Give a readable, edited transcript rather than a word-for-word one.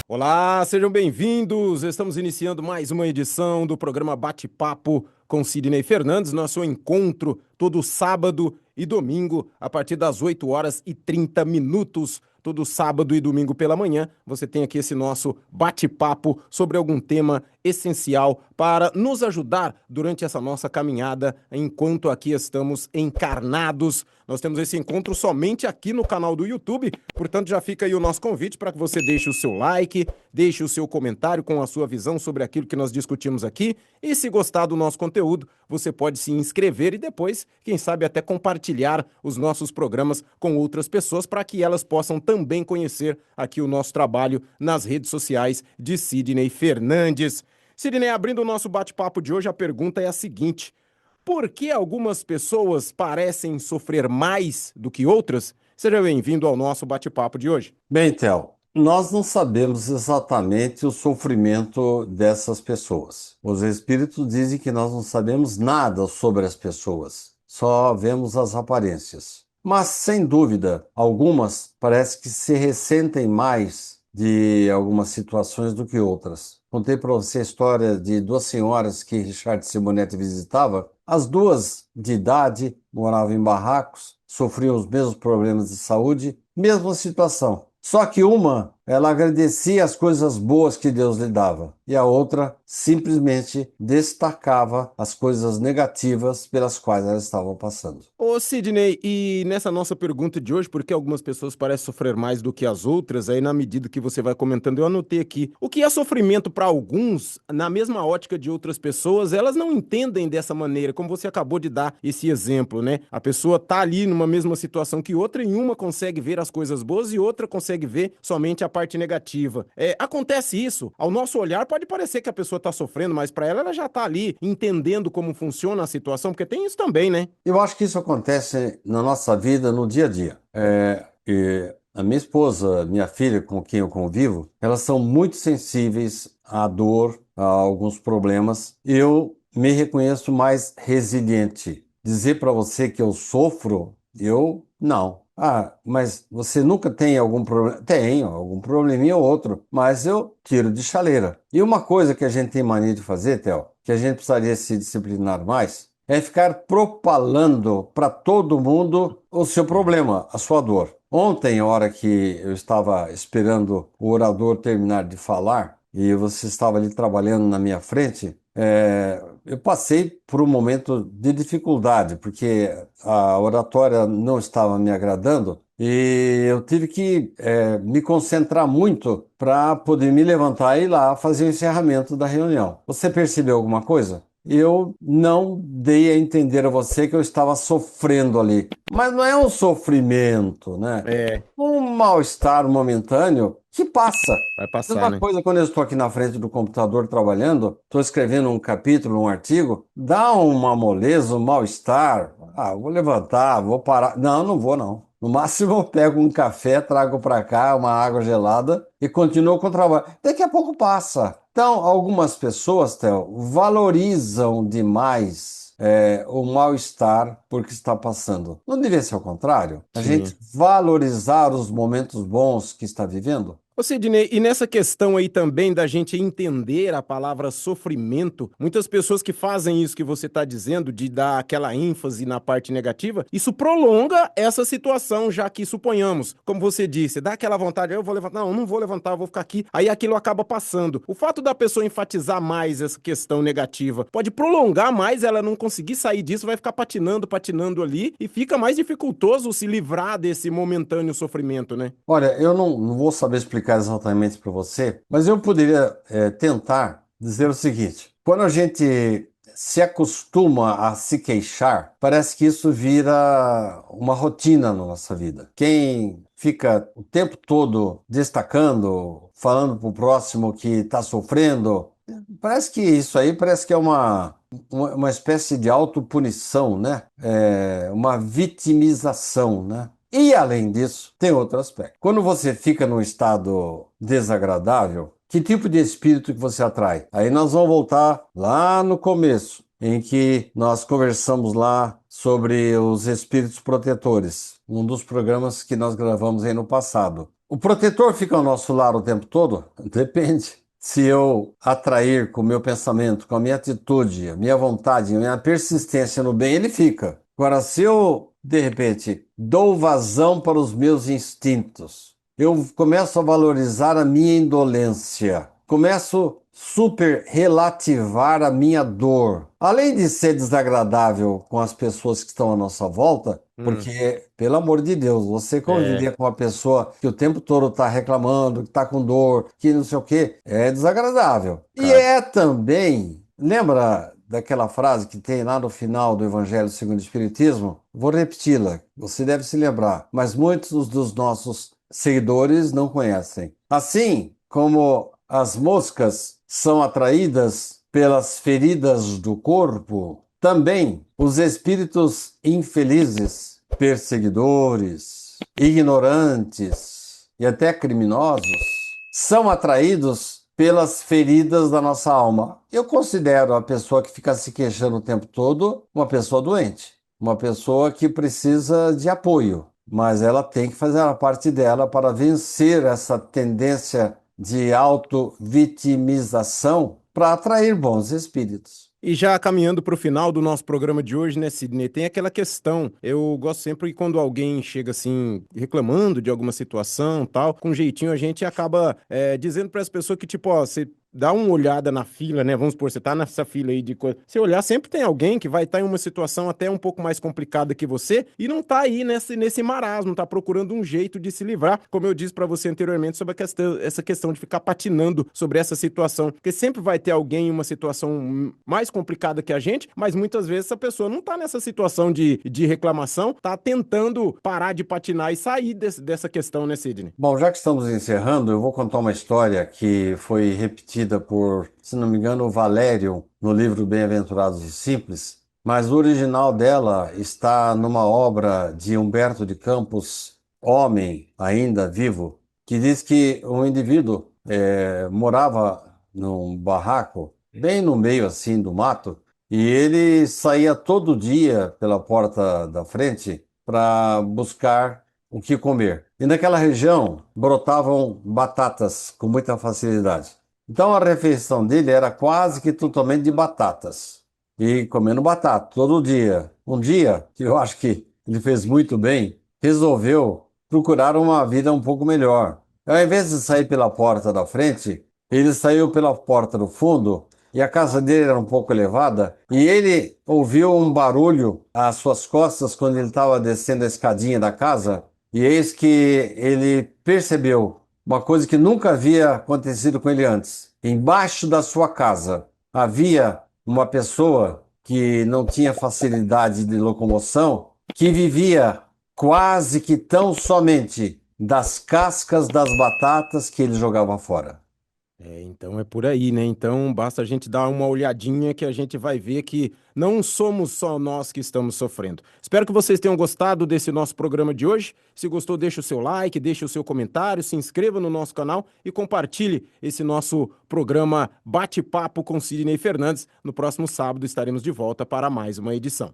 Olá, sejam bem-vindos. Estamos iniciando mais uma edição do programa Bate-Papo com Sidney Fernandes, nosso encontro todo sábado e domingo, a partir das 8h30. Todo sábado e domingo pela manhã, você tem aqui esse nosso bate-papo sobre algum tema essencial para nos ajudar durante essa nossa caminhada enquanto aqui estamos encarnados. Nós temos esse encontro somente aqui no canal do YouTube, portanto já fica aí o nosso convite para que você deixe o seu like, deixe o seu comentário com a sua visão sobre aquilo que nós discutimos aqui e se gostar do nosso conteúdo, você pode se inscrever e depois, quem sabe, até compartilhar os nossos programas com outras pessoas para que elas possam também conhecer aqui o nosso trabalho nas redes sociais de Sidney Fernandes. Sidney, abrindo o nosso bate-papo de hoje, a pergunta é a seguinte: por que algumas pessoas parecem sofrer mais do que outras? Seja bem-vindo ao nosso bate-papo de hoje. Bem, Theo, nós não sabemos exatamente o sofrimento dessas pessoas. Os espíritos dizem que nós não sabemos nada sobre as pessoas, só vemos as aparências. Mas, sem dúvida, algumas parece que se ressentem mais de algumas situações do que outras. Contei para você a história de duas senhoras que Richard Simonetti visitava. As duas, de idade, moravam em barracos, sofriam os mesmos problemas de saúde, mesma situação. Só que uma, ela agradecia as coisas boas que Deus lhe dava, e a outra simplesmente destacava as coisas negativas pelas quais ela estava passando. Ô Sidney, e nessa nossa pergunta de hoje, por que algumas pessoas parecem sofrer mais do que as outras? Aí, na medida que você vai comentando, eu anotei aqui. O que é sofrimento para alguns, na mesma ótica de outras pessoas, elas não entendem dessa maneira, como você acabou de dar esse exemplo, né? A pessoa tá ali numa mesma situação que outra, e uma consegue ver as coisas boas e outra consegue ver somente a parte negativa. Acontece isso, ao nosso olhar pode parecer que a pessoa tá sofrendo, mas para ela já tá ali entendendo como funciona a situação, porque tem isso também, né? Eu acho que isso acontece na nossa vida no dia a dia. E a minha esposa, minha filha, com quem eu convivo, elas são muito sensíveis à dor, a alguns problemas. Eu me reconheço mais resiliente. Dizer para você que eu sofro, eu não. Ah, mas você nunca tem algum problema? Tenho, algum probleminha ou outro, mas eu tiro de chaleira. E uma coisa que a gente tem mania de fazer, Theo, que a gente precisaria se disciplinar mais, é ficar propalando para todo mundo o seu problema, a sua dor. Ontem, a hora que eu estava esperando o orador terminar de falar e você estava ali trabalhando na minha frente, eu passei por um momento de dificuldade, porque a oratória não estava me agradando e eu tive que me concentrar muito para poder me levantar e ir lá fazer o encerramento da reunião. Você percebeu alguma coisa? Eu não dei a entender a você que eu estava sofrendo ali. Mas não é um sofrimento, né? É, Um mal-estar momentâneo que passa. vai passar, Mesma né? coisa quando eu estou aqui na frente do computador trabalhando, estou escrevendo um capítulo, um artigo, dá uma moleza, um mal-estar. Ah, vou levantar, vou parar. Não, não vou não. No máximo eu pego um café, trago para cá uma água gelada e continuo com o trabalho. Daqui a pouco passa. Então, algumas pessoas, Theo, valorizam demais o mal-estar porque está passando. Não deveria ser o contrário? A gente Sim. valorizar os momentos bons que está vivendo? Ô Sidney, e nessa questão aí também da gente entender a palavra sofrimento, muitas pessoas que fazem isso que você está dizendo, de dar aquela ênfase na parte negativa, isso prolonga essa situação, já que suponhamos, como você disse, dá aquela vontade, eu vou levantar, não, não vou levantar, eu vou ficar aqui, aí aquilo acaba passando. O fato da pessoa enfatizar mais essa questão negativa pode prolongar mais, ela não conseguir sair disso, vai ficar patinando, patinando ali, e fica mais dificultoso se livrar desse momentâneo sofrimento, né? Olha, eu não vou saber explicar exatamente para você, mas eu poderia tentar dizer o seguinte: quando a gente se acostuma a se queixar, parece que isso vira uma rotina na nossa vida. Quem fica o tempo todo destacando, falando para o próximo que está sofrendo, parece que isso aí parece que é uma espécie de autopunição, né? Uma vitimização, né? E além disso, tem outro aspecto. Quando você fica num estado desagradável, que tipo de espírito que você atrai? Aí nós vamos voltar lá no começo, em que nós conversamos lá sobre os espíritos protetores, um dos programas que nós gravamos aí no passado. O protetor fica ao nosso lado o tempo todo? Depende. Se eu atrair com o meu pensamento, com a minha atitude, a minha vontade, a minha persistência no bem, ele fica. Agora, se eu, de repente, dou vazão para os meus instintos, eu começo a valorizar a minha indolência, começo super relativar a minha dor. Além de ser desagradável com as pessoas que estão à nossa volta, Hum, porque, pelo amor de Deus, você é, conviver com uma pessoa que o tempo todo está reclamando, que está com dor, que não sei o quê, é desagradável. E cara. é também, lembra daquela frase que tem lá no final do Evangelho segundo o Espiritismo? Vou repeti-la, você deve se lembrar, mas muitos dos nossos seguidores não conhecem. Assim como as moscas são atraídas pelas feridas do corpo, também os espíritos infelizes, perseguidores, ignorantes e até criminosos são atraídos pelas feridas da nossa alma. Eu considero a pessoa que fica se queixando o tempo todo uma pessoa doente, uma pessoa que precisa de apoio, mas ela tem que fazer a parte dela para vencer essa tendência de auto-vitimização para atrair bons espíritos. E já caminhando para o final do nosso programa de hoje, né, Sidney, tem aquela questão. Eu gosto sempre que quando alguém chega assim, reclamando de alguma situação, tal, com jeitinho, a gente acaba dizendo para as pessoas que, tipo, ó, você dá uma olhada na fila, né? Vamos supor, você tá nessa fila aí de coisa. Você olhar, sempre tem alguém que vai estar em uma situação até um pouco mais complicada que você e não tá aí nesse marasmo, tá procurando um jeito de se livrar, como eu disse para você anteriormente sobre essa questão de ficar patinando sobre essa situação. Porque sempre vai ter alguém em uma situação mais complicada que a gente, mas muitas vezes essa pessoa não tá nessa situação de reclamação, tá tentando parar de patinar e sair dessa questão, né, Sidney? Bom, já que estamos encerrando, eu vou contar uma história que foi repetida por, se não me engano, o Valério no livro Bem-aventurados e Simples, mas o original dela está numa obra de Humberto de Campos, homem ainda vivo, que diz que um indivíduo morava num barraco bem no meio assim do mato e ele saía todo dia pela porta da frente para buscar o que comer. E naquela região brotavam batatas com muita facilidade. Então a refeição dele era quase que totalmente de batatas. E comendo batata todo dia. Um dia, que eu acho que ele fez muito bem, resolveu procurar uma vida um pouco melhor. Ao invés de sair pela porta da frente, ele saiu pela porta do fundo e a casa dele era um pouco elevada, e ele ouviu um barulho às suas costas quando ele estava descendo a escadinha da casa, e eis que ele percebeu uma coisa que nunca havia acontecido com ele antes. Embaixo da sua casa havia uma pessoa que não tinha facilidade de locomoção, que vivia quase que tão somente das cascas das batatas que ele jogava fora. Então é por aí, né? Então basta a gente dar uma olhadinha que a gente vai ver que não somos só nós que estamos sofrendo. Espero que vocês tenham gostado desse nosso programa de hoje. Se gostou, deixe o seu like, deixe o seu comentário, se inscreva no nosso canal e compartilhe esse nosso programa Bate-Papo com Sidney Fernandes. No próximo sábado estaremos de volta para mais uma edição.